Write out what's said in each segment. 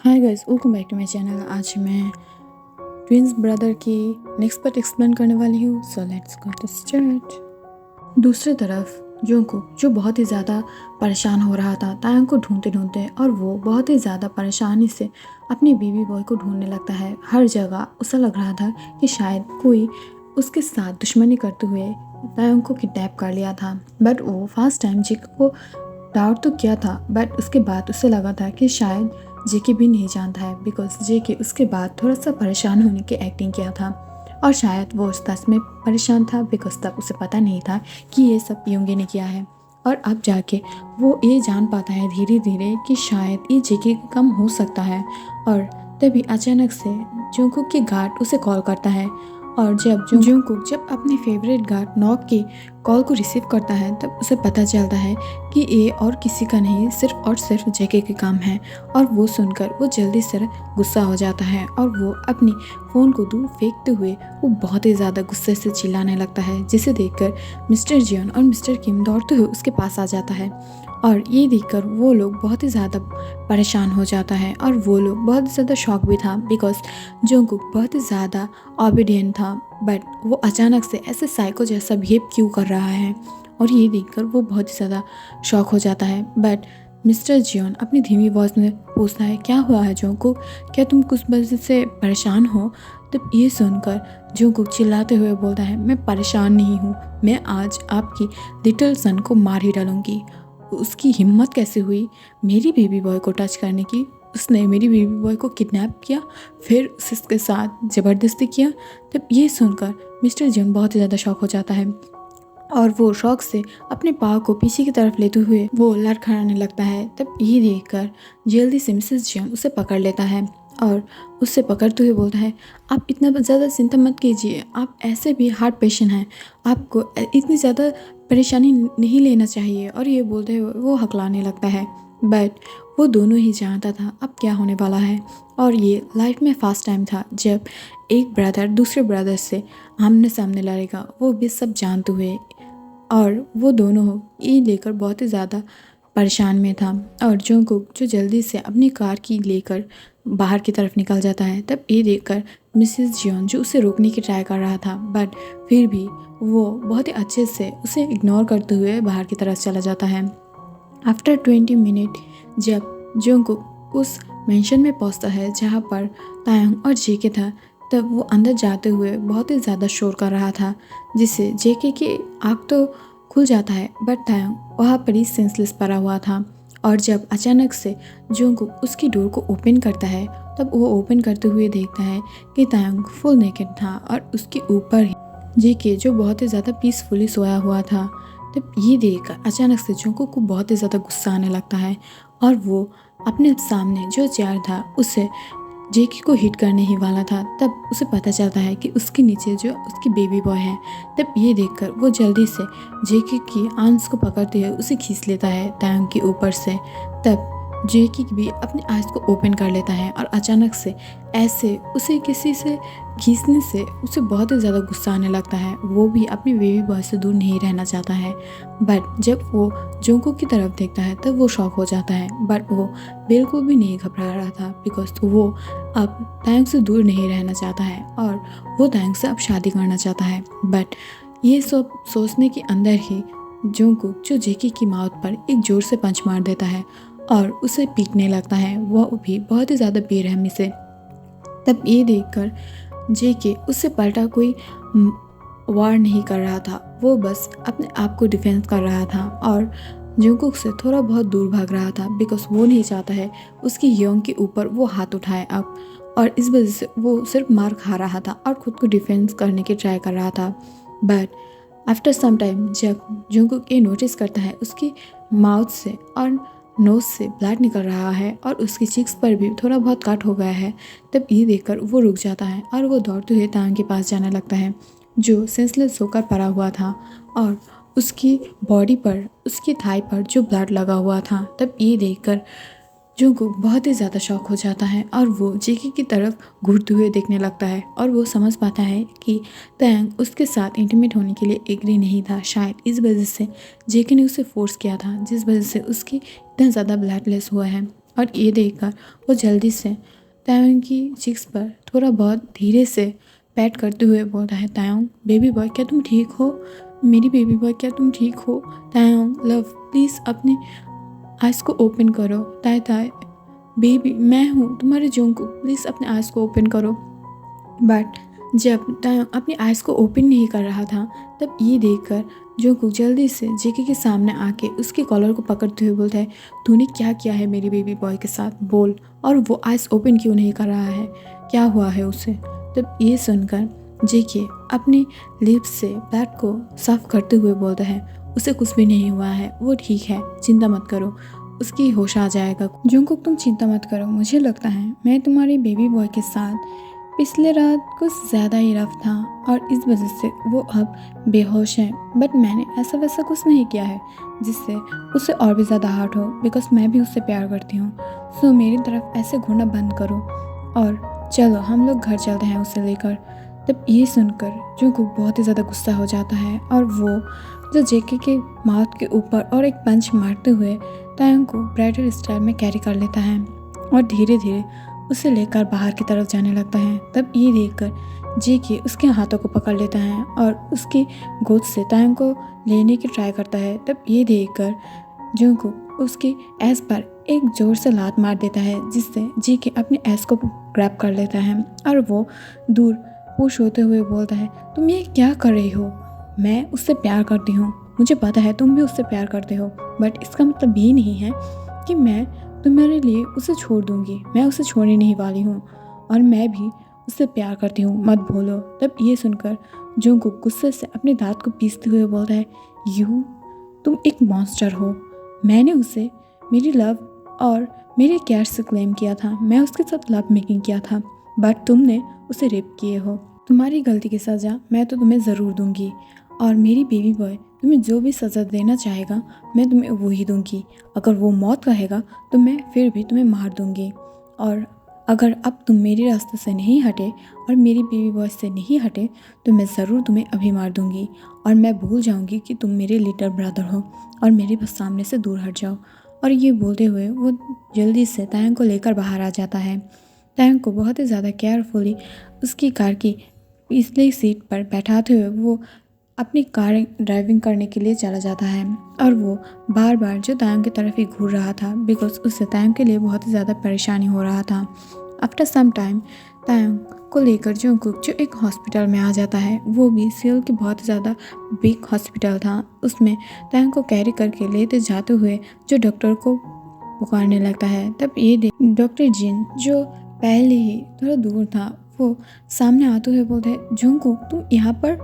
Hi guys, welcome back to my channel. आज मैं twins brother की नेक्स्ट पार्ट एक्सप्लेन करने वाली हूँ। So let's go to start. दूसरी तरफ जोंगकुक जो बहुत ही ज़्यादा परेशान हो रहा था तायंग को ढूंढते ढूंढते, और वो बहुत ही ज़्यादा परेशानी से अपने बेबी बॉय को ढूंढने लगता है। हर जगह उसे लग रहा था कि शायद कोई उसके साथ दुश्मनी करते हुए तायंग को किडनैप कर लिया था। बट वो फर्स्ट टाइम जेके को डाउट तो किया था, बट उसके बाद उसे लगा था कि शायद जेके भी नहीं जानता है, बिकॉज जेके उसके बाद थोड़ा सा परेशान होने की एक्टिंग किया था। और शायद वो सच में परेशान था, बिकॉज तब उसे पता नहीं था कि ये सब योंगे ने किया है। और अब जाके वो ये जान पाता है धीरे धीरे कि शायद ये जेके कम हो सकता है। और तभी अचानक से जोंगकुक की गार्ड उसे कॉल करता है, और जब जोंगकुक जब अपने फेवरेट गार्ड नॉक की कॉल को रिसीव करता है, तब उसे पता चलता है कि ये और किसी का नहीं, सिर्फ और सिर्फ जेके के काम है। और वो सुनकर वो जल्दी से गुस्सा हो जाता है, और वो अपनी फ़ोन को दूर फेंकते हुए वो बहुत ही ज़्यादा गुस्से से चिल्लाने लगता है, जिसे देखकर मिस्टर जियोन और मिस्टर किम दौड़ते हुए उसके पास आ जाता है। और ये देखकर वो लोग बहुत ही ज़्यादा परेशान हो जाता है, और वो लोग बहुत ही ज़्यादा शॉक भी था, बिकॉज जोंगकुक बहुत ही ज़्यादा ओबीडियंट था, बट वो अचानक से ऐसे साइको जैसा बिहेव क्यों कर रहा है। और ये देखकर वो बहुत ही ज़्यादा शॉक हो जाता है। बट मिस्टर जियोन अपनी धीमी वॉइस में पूछता है, क्या हुआ है जोंगकुक, क्या तुम कुछ वजह से परेशान हो? तब ये सुनकर जोंगकुक चिल्लाते हुए बोलता है, मैं परेशान नहीं हूँ, मैं आज आपकी लिटिल सन को मार ही डालूंगी। उसकी हिम्मत कैसे हुई मेरी बेबी बॉय को टच करने की? उसने मेरी बेबी बॉय को किडनैप किया, फिर उसके साथ ज़बरदस्ती किया। तब ये सुनकर मिस्टर जियोन बहुत ही ज़्यादा शॉक हो जाता है, और वो शौक से अपने पाँव को पीछे की तरफ लेते हुए वो लड़खड़ाने लगता है। तब ये देखकर जल्दी से मिसेस जियोन उसे पकड़ लेता है, और उससे पकड़ते हुए बोलता है, आप इतना ज़्यादा चिंता मत कीजिए, आप ऐसे भी हार्ट पेशेंट हैं, आपको इतनी ज़्यादा परेशानी नहीं लेना चाहिए। और ये बोलते हुए वो हकलाने लगता है, बट वो दोनों ही जानता था अब क्या होने वाला है। और ये लाइफ में फर्स्ट टाइम था जब एक ब्रदर दूसरे ब्रदर से आमने सामने लड़ेगा, वो भी सब जानते हुए। और वो दोनों ये लेकर बहुत ही ज़्यादा परेशान में था। और जोंगकुक जो जल्दी से अपनी कार की लेकर बाहर की तरफ निकल जाता है, तब ये देखकर मिसेस जियोन जो उसे रोकने की ट्राई कर रहा था, बट फिर भी वो बहुत ही अच्छे से उसे इग्नोर करते हुए बाहर की तरफ चला जाता है। आफ्टर 20 मिनट जब जोंगकुक उस मेंशन में पहुंचता है जहां पर तायंग और जेके था, तब वो अंदर जाते हुए बहुत ही ज़्यादा शोर कर रहा था, जिससे जेके की आँख तो खुल जाता है, बट तायंग वहाँ पर ही सेंसलेस पड़ा हुआ था। और जब अचानक से जोंगकुक उसकी डोर को ओपन करता है, तब वो ओपन करते हुए देखता है कि तायंग फुल नेकेड था, और उसके ऊपर ही जेके जो बहुत ही ज़्यादा पीसफुली सोया हुआ था। तब ये देखकर अचानक से जोंगकुक को बहुत ही ज़्यादा गुस्सा आने लगता है, और वो अपने सामने जो चेयर था उसे जेके को हिट करने ही वाला था। तब उसे पता चलता है कि उसके नीचे जो उसकी बेबी बॉय है। तब ये देखकर वो जल्दी से जेके की आंस को पकड़ते हुए उसे खींच लेता है टैंक के ऊपर से। तब जेके भी अपनी आंस को ओपन कर लेता है, और अचानक से ऐसे उसे किसी से खींचने से उसे बहुत ही ज़्यादा गुस्सा आने लगता है। वो भी अपनी बेबी बॉय से दूर नहीं रहना चाहता है, बट जब वो जोंगकुक की तरफ देखता है तब वो शॉक हो जाता है। बट वो बिल्कुल भी नहीं घबरा रहा था, बिकॉज वो अब तायंग से दूर नहीं रहना चाहता है, और वो तायंग से अब शादी करना चाहता है। बट ये सब सोचने के अंदर ही जोंगकुक जो जेके की माउथ पर एक जोर से पंच मार देता है, और उसे पीटने लगता है, वो भी बहुत ही ज़्यादा बेरहमी से। तब ये देखकर जेके उससे पलटा कोई वार नहीं कर रहा था, वो बस अपने आप को डिफेंस कर रहा था, और जोंगकुक से थोड़ा बहुत दूर भाग रहा था, बिकॉज वो नहीं चाहता है उसकी योंग के ऊपर वो हाथ उठाए अब। और इस वजह से वो सिर्फ मार खा रहा था और खुद को डिफेंस करने की ट्राई कर रहा था। बट आफ्टर सम टाइम जब जोंगकुक ये नोटिस करता है उसकी माउथ से और नोज से ब्लड निकल रहा है, और उसकी चिक्स पर भी थोड़ा बहुत कट हो गया है, तब ये देखकर वो रुक जाता है, और वो दौड़ते हुए तांग के पास जाने लगता है जो सेंसलेस होकर पड़ा हुआ था, और उसकी बॉडी पर उसकी थाई पर जो ब्लड लगा हुआ था। तब ये देखकर जोंगकुक बहुत ही ज़्यादा शॉक हो जाता है, और वो जेके की तरफ घूरते हुए देखने लगता है, और वो समझ पाता है कि तैंग उसके साथ इंटीमेट होने के लिए एग्री नहीं था। शायद इस वजह से जेके ने उसे फोर्स किया था, जिस वजह से उसकी इतना ज़्यादा ब्लडलेस हुआ है। और ये देखकर वो जल्दी से तायोंग की चिक्स पर थोड़ा बहुत धीरे से पैट करते हुए बोलता है, तायोंग बेबी बॉय क्या तुम ठीक हो? मेरी बेबी बॉय क्या तुम ठीक हो? तायोंग लव प्लीज़ अपने आइज़ को ओपन करो। ताय ताय बेबी मैं हूँ तुम्हारे जोंगकुक, प्लीज़ अपने आइज़ को ओपन करो। बट जब तायोंग अपनी आइज़ को ओपन नहीं कर रहा था तब ये देखकर जोंगकुक जल्दी से जेके के सामने आके उसके कॉलर को पकड़ते हुए बोलता है, तूने क्या किया है मेरी बेबी बॉय के साथ, बोल। और वो आइज़ ओपन क्यों नहीं कर रहा है, क्या हुआ है उसे? तब ये सुनकर जेके अपनी लिप्स से ब्लड को साफ करते हुए बोलता है, उसे कुछ भी नहीं हुआ है, वो ठीक है, चिंता मत करो, उसकी होश आ जाएगा। जोंगकुक तुम चिंता मत करो, मुझे लगता है मैं तुम्हारी बेबी बॉय के साथ पिछले रात कुछ ज़्यादा ही रफ था और इस वजह से वो अब बेहोश है। बट मैंने ऐसा वैसा कुछ नहीं किया है जिससे उसे और भी ज़्यादा हार्ट हो, बिकॉज मैं भी उससे प्यार करती हूँ। सो मेरी तरफ ऐसे घूरना बंद करो और चलो हम लोग घर चलते हैं उसे लेकर। तब ये सुनकर जोंगकुक बहुत ही ज़्यादा गुस्सा हो जाता है और वो जो जेके के माउथ के ऊपर और एक पंच मारते हुए तायोंग को ब्राइडल स्टाइल में कैरी कर लेता है और धीरे धीरे उसे लेकर बाहर की तरफ जाने लगता है। तब ये देखकर जेके उसके हाथों को पकड़ लेता है और उसकी गोद से तायोंग को लेने की ट्राई करता है। तब ये देखकर जोंगकुक उसके ऐस पर एक जोर से लात मार देता है जिससे जेके अपने ऐस को ग्रैब कर लेता है और वो दूर पुश होते हुए बोलता है, तुम ये क्या कर रही हो? मैं उससे प्यार करती हूँ, मुझे पता है तुम भी उससे प्यार करते हो, बट इसका मतलब ये नहीं है कि मैं तुम्हारे लिए उसे छोड़ दूंगी। मैं उसे छोड़ने नहीं वाली हूँ और मैं भी उससे प्यार करती हूँ, मत भूलो। तब ये सुनकर जोंगकुक गुस्से से अपने दांत को पीसते हुए बोलता है, यू तुम एक मॉन्स्टर हो। मैंने उसे मेरी लव और मेरे केयर से क्लेम किया था, मैं उसके साथ लव मेकिंग किया था, बट तुमने उसे रेप किए हो। तुम्हारी गलती की सज़ा मैं तो तुम्हें ज़रूर दूंगी और मेरी बेबी बॉय तुम्हें जो भी सज़ा देना चाहेगा मैं तुम्हें वही दूंगी। अगर वो मौत कहेगा तो मैं फिर भी तुम्हें मार दूंगी और अगर अब तुम मेरे रास्ते से नहीं हटे और मेरी बेबी बॉय से नहीं हटे तो मैं ज़रूर तुम्हें अभी मार दूंगी और मैं भूल जाऊंगी कि तुम मेरे लिटिल ब्रदर हो और मेरे बस सामने से दूर हट जाओ। और ये बोलते हुए वो जल्दी से तायोंग को लेकर बाहर आ जाता है। तायोंग को बहुत ही ज़्यादा केयरफुली उसकी कार की पिछली सीट पर बैठाते हुए वो अपनी कार ड्राइविंग करने के लिए चला जाता है और वो बार बार जो तायोंग की तरफ ही घूर रहा था बिकॉज उससे तायोंग के लिए बहुत ही ज़्यादा परेशानी हो रहा था। आफ्टर सम टाइम तायोंग को लेकर जोंगकुक जो एक हॉस्पिटल में आ जाता है, वो भी सियोल की बहुत ज़्यादा बिग हॉस्पिटल था। उसमें तायोंग को कैरी करके लेते जाते हुए जो डॉक्टर को पुकारने लगता है। तब ये देख डॉक्टर जिन जो पहले ही थोड़ा दूर था वो सामने आते हुए बोलते हैं, जोंगकुक तुम यहाँ पर,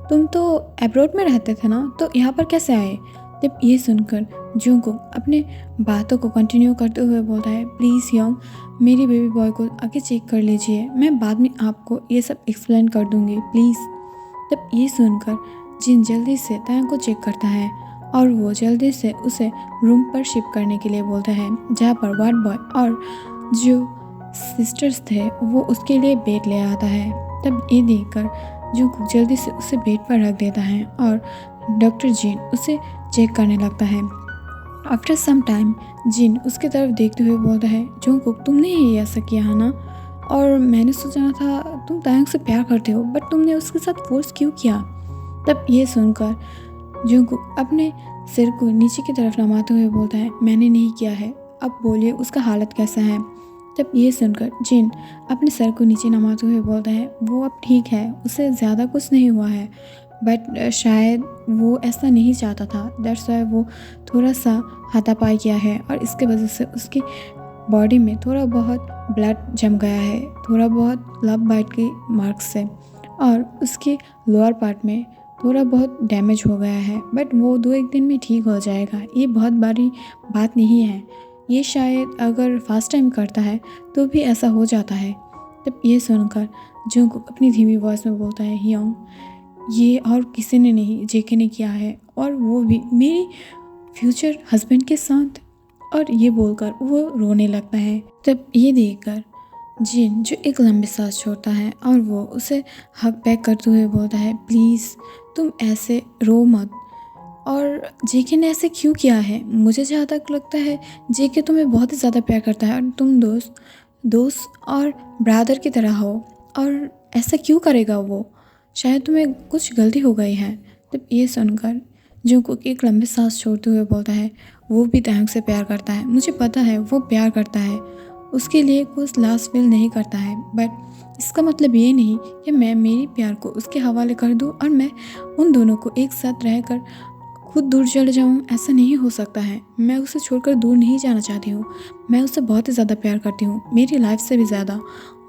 तुम तो अब्रॉड में रहते थे ना, तो यहाँ पर कैसे आए? जब ये सुनकर जोंगकुक अपने बातों को कंटिन्यू करते हुए बोलता है, प्लीज़ योंग मेरी बेबी बॉय को आके चेक कर लीजिए, मैं बाद में आपको ये सब एक्सप्लेन कर दूँगी प्लीज़। तब ये सुनकर जिन जल्दी से तायोंग को चेक करता है और वो जल्दी से उसे रूम पर शिफ्ट करने के लिए बोलता है जहाँ पर वार्ड बॉय और जो सिस्टर्स थे वो उसके लिए बेड ले आता है। तब ये देखकर जोंगकुक जल्दी से उसे बेड पर रख देता है और डॉक्टर जिन उसे चेक करने लगता है। आफ्टर सम टाइम जिन उसकी तरफ देखते हुए बोलता है, जोंगकुक तुमने ही ऐसा किया है ना, और मैंने सोचा था तुम तायोंग से प्यार करते हो बट तुमने उसके साथ फोर्स क्यों किया? तब ये सुनकर जोंगकुक अपने सिर को नीचे की तरफ नमाते हुए बोलता है, मैंने नहीं किया है, अब बोलिए उसका हालत कैसा है? तब ये सुनकर जिन अपने सर को नीचे नमाते हुए बोलता है, वो अब ठीक है, उसे ज़्यादा कुछ नहीं हुआ है, बट शायद वो ऐसा नहीं चाहता था, दैट्स वाई वो थोड़ा सा हाथापाई किया है और इसके वजह से उसकी बॉडी में थोड़ा बहुत ब्लड जम गया है, थोड़ा बहुत लव बाइट की मार्क्स से, और उसके लोअर पार्ट में थोड़ा बहुत डैमेज हो गया है, बट वो 2-1 दिन में ठीक हो जाएगा। ये बहुत बड़ी बात नहीं है, ये शायद अगर फर्स्ट टाइम करता है तो भी ऐसा हो जाता है। तब ये सुनकर जोंगकुक अपनी धीमी वॉइस में बोलता है, योंग ये और किसी ने नहीं, जेके ने किया है और वो भी मेरी फ्यूचर हस्बैंड के साथ। और ये बोलकर वो रोने लगता है। तब ये देखकर जिन जो एक लंबी सांस छोड़ता है और वो उसे हक बैक करते हुए बोलता है, प्लीज़ तुम ऐसे रो मत, और जेके ने ऐसे क्यों किया है? मुझे जहाँ तक लगता है जेके तुम्हें बहुत ही ज़्यादा प्यार करता है और तुम दोस्त और ब्रदर की तरह हो, और ऐसा क्यों करेगा वो? शायद तुम्हें कुछ गलती हो गई है। तब ये सुनकर जंगकुक एक लंबी सांस छोड़ते हुए बोलता है, वो भी ताएंग से प्यार करता है, मुझे पता है वो प्यार करता है, उसके लिए कुछ लास्ट फील नहीं करता है, बट इसका मतलब ये नहीं कि मैं मेरी प्यार को उसके हवाले कर दूं और मैं उन दोनों को एक साथ रहकर खुद दूर चले जाऊं। ऐसा नहीं हो सकता है। मैं उसे छोड़कर दूर नहीं जाना चाहती हूँ। मैं उसे बहुत ही ज़्यादा प्यार करती हूँ, मेरी लाइफ से भी ज़्यादा,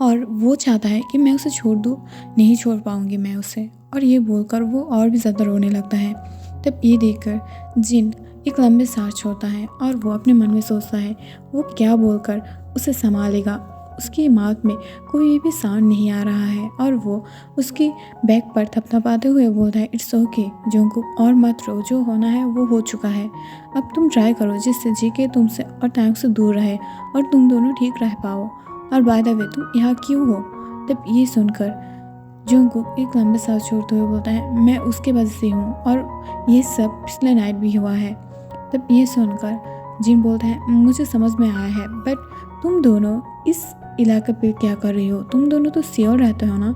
और वो चाहता है कि मैं उसे छोड़ दूँ। नहीं छोड़ पाऊँगी मैं उसे। और ये बोलकर वो और भी ज़्यादा रोने लगता है। तब ये देखकर जिन एक लंबे सांस छोड़ता है और वो अपने मन में सोचता है वो क्या बोलकर उसे संभालेगा। उसकी माउथ में कोई भी साउंड नहीं आ रहा है और वो उसकी बैक पर थपथपाते हुए बोलता है, इट्स ओके जंगकुक, और मत रो, जो होना है वो हो चुका है। अब तुम ट्राई करो जिससे जेके तुमसे और ताएंग से दूर रहे और तुम दोनों ठीक रह पाओ। और बाय द वे तुम यहाँ क्यों हो? तब ये सुनकर जंगकुक एक लंबे सांस छोड़ते हुए बोलता है, मैं उसके वजह से हूँ और ये सब पिछले नाइट भी हुआ है। तब ये सुनकर जिन बोलता है, मुझे समझ में आया है, बट तुम दोनों इस इलाके पे क्या कर रही हो? तुम दोनों तो सियोल रहते हो ना?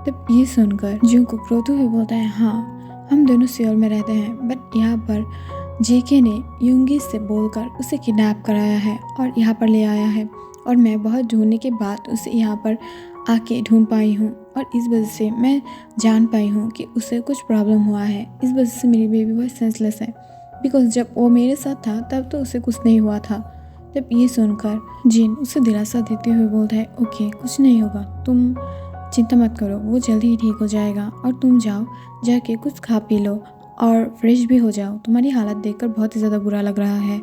तब ये सुनकर जंगकुक रोते हुए बोलता है, हाँ हम दोनों सियोल में रहते हैं, बट यहाँ पर जेके ने युंगी से बोलकर उसे किडनैप कराया है और यहाँ पर ले आया है, और मैं बहुत ढूंढने के बाद उसे यहाँ पर आके ढूंढ पाई हूँ, और इस वजह से मैं जान पाई हूँ कि उसे कुछ प्रॉब्लम हुआ है। इस वजह से मेरी बेबी बॉय सेंसलेस है, बिकॉज जब वो मेरे साथ था तब तो उसे कुछ नहीं हुआ था। तब ये सुनकर जिन उसे दिलासा देते हुए बोलता है, ओके कुछ नहीं होगा, तुम चिंता मत करो, वो जल्दी ही ठीक हो जाएगा, और तुम जाओ जाके कुछ खा पी लो और फ्रेश भी हो जाओ, तुम्हारी हालत देखकर बहुत ही ज़्यादा बुरा लग रहा है।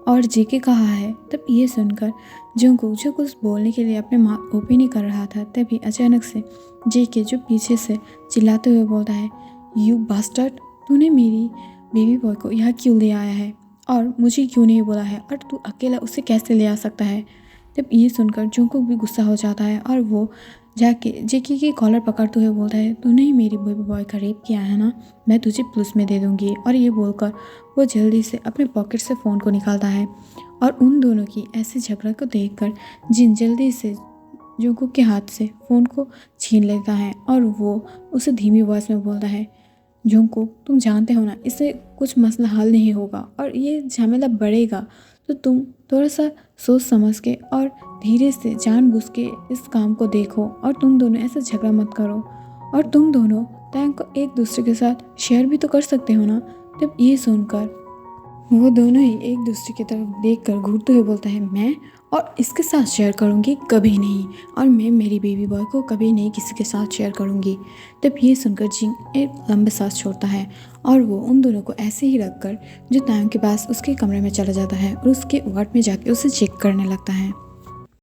और जेके कहा है। तब ये सुनकर जंगकुक जो कुछ बोलने के लिए अपने माउथ ओपन ही कर रहा था, तभी अचानक से जेके जो पीछे से चिल्लाते हुए बोलता है, यू बास्टर्ड, तूने मेरी बेबी बॉय को यहाँ क्यों ले आया है और मुझे क्यों नहीं बोला है, और तू अकेला उसे कैसे ले आ सकता है? तब ये सुनकर जंगकुक भी गुस्सा हो जाता है और वो जाके जेके की कॉलर पकड़ते हुए बोलता है, तूने ही मेरी बेबी बॉय का रेप किया है ना, मैं तुझे पुलिस में दे दूँगी। और ये बोलकर वो जल्दी से अपने पॉकेट से फ़ोन को निकालता है, और उन दोनों की ऐसे झगड़ा को देखकर जिन जल्दी से जंगकुक के हाथ से फ़ोन को छीन लेता है और वो उसे धीमी वॉइस में बोलता है, जंगकुक तुम जानते हो ना इससे कुछ मसला हल नहीं होगा और ये झमेला बढ़ेगा, तो तुम थोड़ा सा सोच समझ के और धीरे से जानबूझ के इस काम को देखो, और तुम दोनों ऐसे झगड़ा मत करो, और तुम दोनों टैंक को एक दूसरे के साथ शेयर भी तो कर सकते हो ना। तब ये सुनकर वो दोनों ही एक दूसरे की तरफ देखकर घूरते हुए बोलता है, मैं और इसके साथ शेयर करूँगी कभी नहीं, और मैं मेरी बेबी बॉय को कभी नहीं किसी के साथ शेयर करूँगी। तब ये सुनकर जिंग एक लंबे सांस छोड़ता है और वो उन दोनों को ऐसे ही रखकर जो तांग के पास उसके कमरे में चला जाता है और उसके वार्ड में जाके उसे चेक करने लगता है।